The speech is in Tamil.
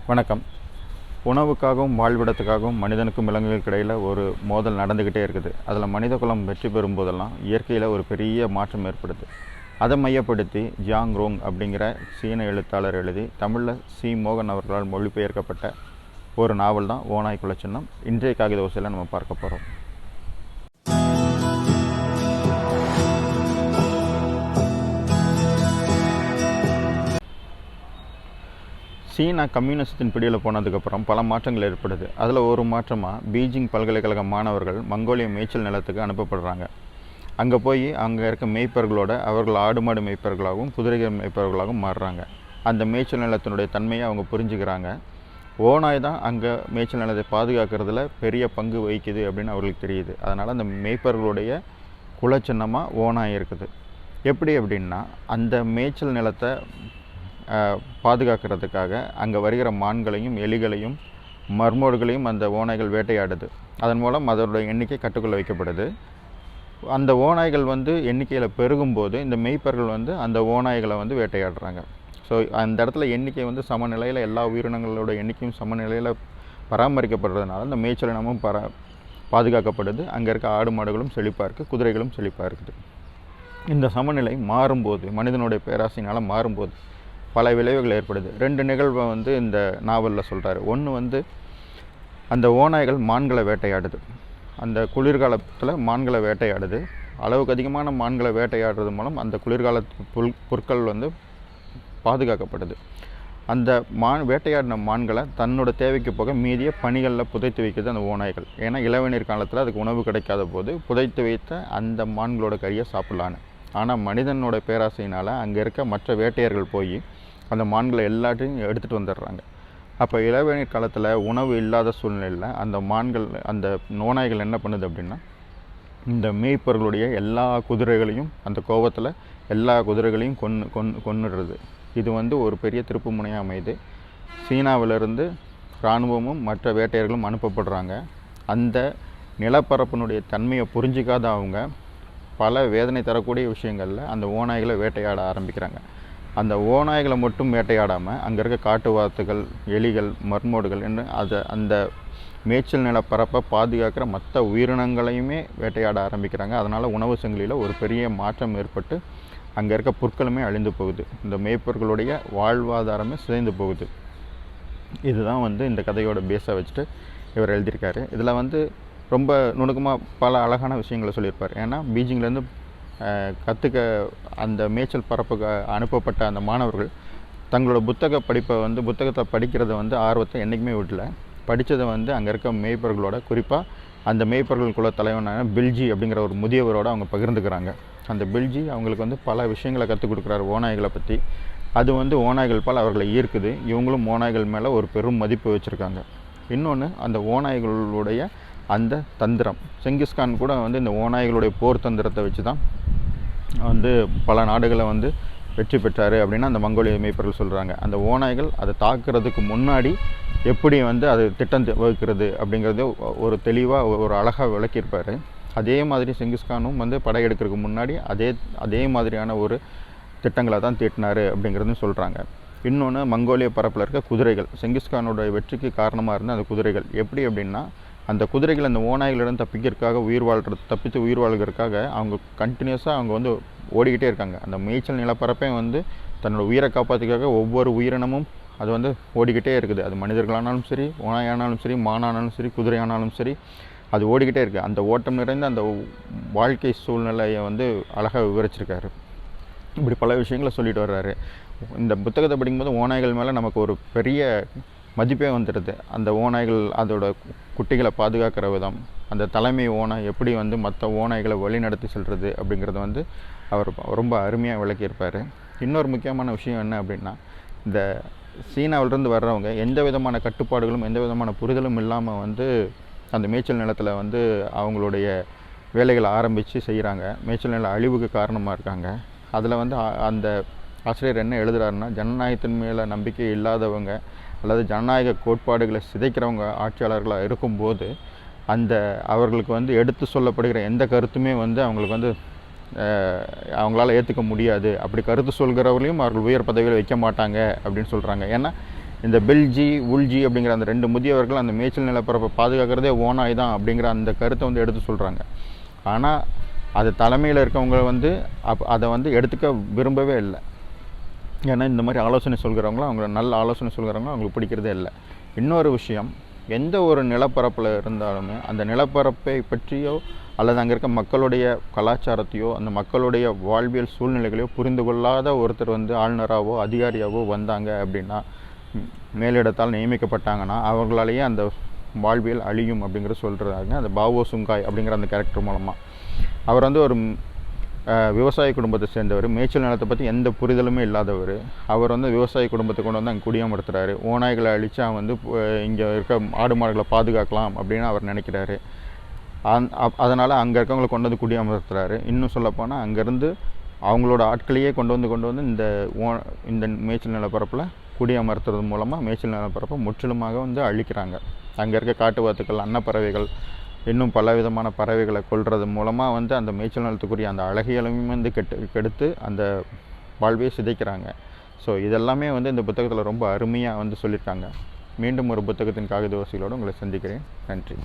வணக்கம். உணவுக்காகவும் வாழ்விடத்துக்காகவும் மனிதனுக்கும் விலங்குகளுக்கு இடையில் ஒரு மோதல் நடந்துக்கிட்டே இருக்குது. அதில் மனித குலம் வெற்றி பெறும் போதெல்லாம் இயற்கையில் ஒரு பெரிய மாற்றம் ஏற்படுது. அதை மையப்படுத்தி ஜியாங் ரோங் அப்படிங்கிற சீன எழுத்தாளர் எழுதி தமிழில் சி மோகன் அவர்களால் மொழிபெயர்க்கப்பட்ட ஒரு நாவல் தான் ஓநாய் குலச்சின்னம். இன்றைய காகித ஓசையில் நம்ம பார்க்க போகிறோம். சீனா கம்யூனிசத்தின் பிடியில் போனதுக்கப்புறம் பல மாற்றங்கள் ஏற்படுது. அதில் ஒரு மாற்றமாக பீஜிங் பல்கலைக்கழக மாணவர்கள் மங்கோலிய மேய்ச்சல் நிலத்துக்கு அனுப்பப்படுறாங்க. அங்கே போய் அங்கே இருக்க மேய்ப்பர்களோட அவர்கள் ஆடு மாடு மேய்ப்பர்களாகவும் குதிரைகள் மேய்ப்பர்களாகவும் மாறுறாங்க. அந்த மேய்ச்சல் நிலத்தினுடைய தன்மையை அவங்க புரிஞ்சுக்கிறாங்க. ஓநாய் தான் அங்கே மேய்ச்சல் நிலத்தை பாதுகாக்கிறதுல பெரிய பங்கு வகிக்குது அப்படின்னு அவர்களுக்கு தெரியுது. அதனால் அந்த மேய்ப்பர்களுடைய குலச்சின்னமாக ஓநாய் இருக்குது. எப்படி அப்படின்னா, அந்த மேய்ச்சல் நிலத்தை பாதுகாக்கிறதுக்காக அங்கே வருகிற மான்களையும் எலிகளையும் மர்மோடுகளையும் அந்த ஓநாய்கள் வேட்டையாடுது. அதன் மூலம் அதோட எண்ணிக்கை கட்டுக்குள்ளே வைக்கப்படுது. அந்த ஓநாய்கள் எண்ணிக்கையில் பெருகும்போது இந்த மெய்ப்பர்கள் அந்த ஓநாய்களை வேட்டையாடுறாங்க. ஸோ அந்த இடத்துல எண்ணிக்கை சமநிலையில் எல்லா உயிரினங்களோட எண்ணிக்கையும் சமநிலையில் பராமரிக்கப்படுறதுனால அந்த மேய்ச்சல் இனமும் பாதுகாக்கப்படுது. அங்கே இருக்க ஆடு மாடுகளும் செழிப்பாக இருக்குது, குதிரைகளும் செழிப்பாக இருக்குது. இந்த சமநிலை மாறும்போது, மனிதனுடைய பேராசையினால் மாறும்போது பல விளைவுகள் ஏற்படுது. ரெண்டு நிகழ்வை இந்த நாவலில் சொல்கிறாரு. ஒன்று அந்த ஓநாய்கள் மான்களை வேட்டையாடுது. அந்த குளிர்காலத்தில் மான்களை வேட்டையாடுது. அளவுக்கு அதிகமான மான்களை வேட்டையாடுறது மூலம் அந்த குளிர்காலத்து பொருட்கள் பாதுகாக்கப்படுது. அந்த வேட்டையாடின மான்களை தன்னோட தேவைக்கு போக மீதிய பனிகளில் புதைத்து வைக்கிறது அந்த ஓநாய்கள். ஏன்னா இளவேநீர் காலத்தில் அதுக்கு உணவு கிடைக்காத போது புதைத்து வைத்த அந்த மான்களோட கறியை சாப்பிட்லான்னு. ஆனால் மனிதனோட பேராசையினால் அங்கே இருக்க மற்ற வேட்டையர்கள் போய் அந்த மான்களை எல்லாத்தையும் எடுத்துகிட்டு வந்துடுறாங்க. அப்போ இளவேநீர் காலத்தில் உணவு இல்லாத சூழ்நிலையில் அந்த ஓநாய்கள் என்ன பண்ணுது அப்படின்னா, இந்த மேய்ப்பர்களுடைய எல்லா குதிரைகளையும் அந்த கோபத்தில் எல்லா குதிரைகளையும் கொன்னுடுறது. இது ஒரு பெரிய திருப்பு முனையாக அமையுது. சீனாவிலிருந்து இராணுவமும் மற்ற வேட்டையர்களும் அனுப்பப்படுறாங்க. அந்த நிலப்பரப்பினுடைய தன்மையை புரிஞ்சிக்காத அவங்க பல வேதனை தரக்கூடிய விஷயங்களில் அந்த ஓநாய்களை வேட்டையாட ஆரம்பிக்கிறாங்க. அந்த ஓநாய்களை மட்டும் வேட்டையாடாமல் அங்கே இருக்க காட்டுவாத்துகள், எலிகள், மர்மோடுகள் என்று அந்த மேய்ச்சல் நிலப்பரப்பை பாதுகாக்கிற மற்ற உயிரினங்களையுமே வேட்டையாட ஆரம்பிக்கிறாங்க. அதனால் உணவு சங்கிலியில் ஒரு பெரிய மாற்றம் ஏற்பட்டு அங்கே இருக்க பொருட்களுமே அழிந்து போகுது. இந்த மேய்ப்பர்களுடைய வாழ்வாதாரமே சிதைந்து போகுது. இதுதான் இந்த கதையோட பேஸை வச்சுட்டு இவர் எழுதியிருக்காரு. இதில் ரொம்ப நுணுக்கமாக பல அழகான விஷயங்களை சொல்லியிருப்பார். ஏன்னா பீஜிங்லேருந்து கற்றுக்க அந்த மேய்ச்சல் பரப்புக்கு அனுப்பப்பட்ட அந்த மாணவர்கள் தங்களோட புத்தகத்தை படிக்கிறத ஆர்வத்தை என்றைக்குமே விடல. படித்ததை அங்கே இருக்க மேய்ப்பர்களோட, குறிப்பாக அந்த மேய்ப்பர்களுக்குள்ள தலைவனான பில்ஜி அப்படிங்கிற ஒரு முதியவரோட அவங்க பகிர்ந்துக்கிறாங்க. அந்த பில்ஜி அவங்களுக்கு பல விஷயங்களை கற்றுக் கொடுக்குறாரு ஓநாய்களை பற்றி. அது ஓநாய்கள் பால் அவர்களை ஈர்க்குது. இவங்களும் ஓநாய்கள் மேலே ஒரு பெரும் மதிப்பு வச்சுருக்காங்க. இன்னொன்று, அந்த ஓநாய்களுடைய அந்த தந்திரம். செங்கிஸ்கான் கூட இந்த ஓநாய்களுடைய போர் தந்திரத்தை வச்சு தான் பல நாடுகளை வெற்றி பெற்றார் அப்படின்னு அந்த மங்கோலிய மேய்ப்பர்கள் சொல்கிறாங்க. அந்த ஓநாய்கள் அதை தாக்குறதுக்கு முன்னாடி எப்படி அது திட்டம் வகுக்கிறது அப்படிங்கிறது ஒரு தெளிவாக ஒரு அழகாக விளக்கியிருப்பார். அதே மாதிரி செங்கிஸ்கானும் படையெடுக்கிறதுக்கு முன்னாடி அதே மாதிரியான ஒரு திட்டங்களை தான் தீட்டினார் அப்படிங்கிறதும் சொல்கிறாங்க. இன்னொன்று, மங்கோலிய பரப்பில் இருக்க குதிரைகள். செங்கிஸ்கானோட வெற்றிக்கு காரணமாக இருந்த அந்த குதிரைகள் எப்படி அப்படின்னா, அந்த குதிரைகள் அந்த ஓநாய்களிடம் தப்பித்து உயிர் வாழ்கிறதுக்காக அவங்க கண்டினியூஸாக அவங்க ஓடிக்கிட்டே இருக்காங்க. அந்த மேய்ச்சல் நிலப்பரப்பே தன்னோட உயிரை காப்பாற்றிக்காக ஒவ்வொரு உயிரினமும் அது ஓடிக்கிட்டே இருக்குது. அது மனிதர்களானாலும் சரி, ஓநாயானாலும் சரி, மானானாலும் சரி, குதிரையானாலும் சரி, அது ஓடிக்கிட்டே இருக்குது. அந்த ஓட்டம் நிறைந்த அந்த வாழ்க்கை சூழ்நிலையை அழகாக விவரிச்சிருக்காரு. இப்படி பல விஷயங்களை சொல்லிட்டு வர்றாரு. இந்த புத்தகத்தை படிக்கும்போது ஓநாய்கள் மேலே நமக்கு ஒரு பெரிய மதிப்பே வந்துடுது. அந்த ஓநாய்கள் அதோட குட்டிகளை பாதுகாக்கிற விதம், அந்த தலைமை ஓநாய் எப்படி மற்ற ஓநாய்களை வழி நடத்தி செல்வது அப்படிங்கிறத அவர் ரொம்ப அருமையாக விளக்கியிருப்பார். இன்னொரு முக்கியமான விஷயம் என்ன அப்படின்னா, இந்த சீனாவிலிருந்து வர்றவங்க எந்த விதமான கட்டுப்பாடுகளும் எந்த விதமான புரிதலும் இல்லாமல் அந்த மேய்ச்சல் நிலத்தில் அவங்களுடைய வேலைகளை ஆரம்பித்து செய்கிறாங்க. மேய்ச்சல் நில அழிவுக்கு காரணமாக இருக்காங்க. அதில் அந்த ஆசிரியர் என்ன எழுதுகிறாருன்னா, ஜனநாயகத்தின் மேலே நம்பிக்கை இல்லாதவங்க அல்லது ஜனநாயக கோட்பாடுகளை சிதைக்கிறவங்க ஆட்சியாளர்களாக இருக்கும்போது அவர்களுக்கு எடுத்து சொல்லப்படுகிற எந்த கருத்துமே அவங்களுக்கு அவங்களால ஏற்றுக்க முடியாது. அப்படி கருத்து சொல்கிறவர்களையும் அவர்கள் உயர் பதவியில் வைக்க மாட்டாங்க அப்படின்னு சொல்கிறாங்க. ஏன்னா இந்த பில்ஜி உல்ஜி அப்படிங்கிற அந்த 2 முதியவர்கள் அந்த மேய்ச்சல் நிலப்பரப்பை பாதுகாக்கிறதே ஓநாய் தான் அப்படிங்கிற அந்த கருத்தை வந்து எடுத்து சொல்கிறாங்க. ஆனால் அது தலைமையில் இருக்கவங்க வந்து அதை வந்து எடுத்துக்க விரும்பவே இல்லை. ஏன்னா இந்த மாதிரி ஆலோசனை சொல்கிறவங்களும் அவங்கள நல்ல ஆலோசனை சொல்கிறவங்களும் அவங்களுக்கு பிடிக்கிறதே இல்லை. இன்னொரு விஷயம், எந்த ஒரு நிலப்பரப்பில் இருந்தாலுமே அந்த நிலப்பரப்பை பற்றியோ அல்லது அங்கே இருக்க மக்களுடைய கலாச்சாரத்தையோ அந்த மக்களுடைய வாழ்வியல் சூழ்நிலைகளையோ புரிந்து கொள்ளாத ஒருத்தர் வந்து ஆளுநராகவோ அதிகாரியாகவோ வந்தாங்க அப்படின்னா, மேலிடத்தால் நியமிக்கப்பட்டாங்கன்னா அவர்களாலேயே அந்த வாழ்வியல் அழியும் அப்படிங்கிற சொல்கிறாங்க. அந்த பாவோ சுங்காய் அப்படிங்கிற அந்த கேரக்டர் மூலமாக. அவர் வந்து ஒரு விவசாய குடும்பத்தை சேர்ந்தவர், மேய்ச்சல் நிலத்தை பற்றி எந்த புரிதலுமே இல்லாதவர். அவர் வந்து விவசாய குடும்பத்தை கொண்டு வந்து அங்கே குடியமர்த்துறாரு. ஓநாய்களை அழித்து அவன் வந்து இங்கே இருக்க ஆடு மாடுகளை பாதுகாக்கலாம் அப்படின்னு அவர் நினைக்கிறாரு. அதனால் அங்கே இருக்கவங்களை கொண்டு வந்து குடியமர்த்துறாரு. இன்னும் சொல்லப்போனால் அங்கேருந்து அவங்களோட ஆட்களையே கொண்டு வந்து இந்த மேய்ச்சல் நிலப்பரப்பில் குடியமர்த்துறது மூலமாக மேய்ச்சல் நிலப்பரப்பை முற்றிலுமாக வந்து அழிக்கிறாங்க. அங்கே இருக்க காட்டுவாத்துக்கள், அன்னப்பறவைகள், இன்னும் பல விதமான பறவைகளை கொல்றது மூலமாக வந்து அந்த மேய்ச்சல் நிலத்துக்குரிய அந்த அழகியலையும் வந்து கெடுத்து அந்த வாழ்வையை சிதைக்கிறாங்க. ஸோ இதெல்லாமே வந்து இந்த புத்தகத்தில் ரொம்ப அருமையாக வந்து சொல்லியிருக்காங்க. மீண்டும் ஒரு புத்தகத்தின் காகித ஓசைகளோடு உங்களை சந்திக்கிறேன். நன்றி.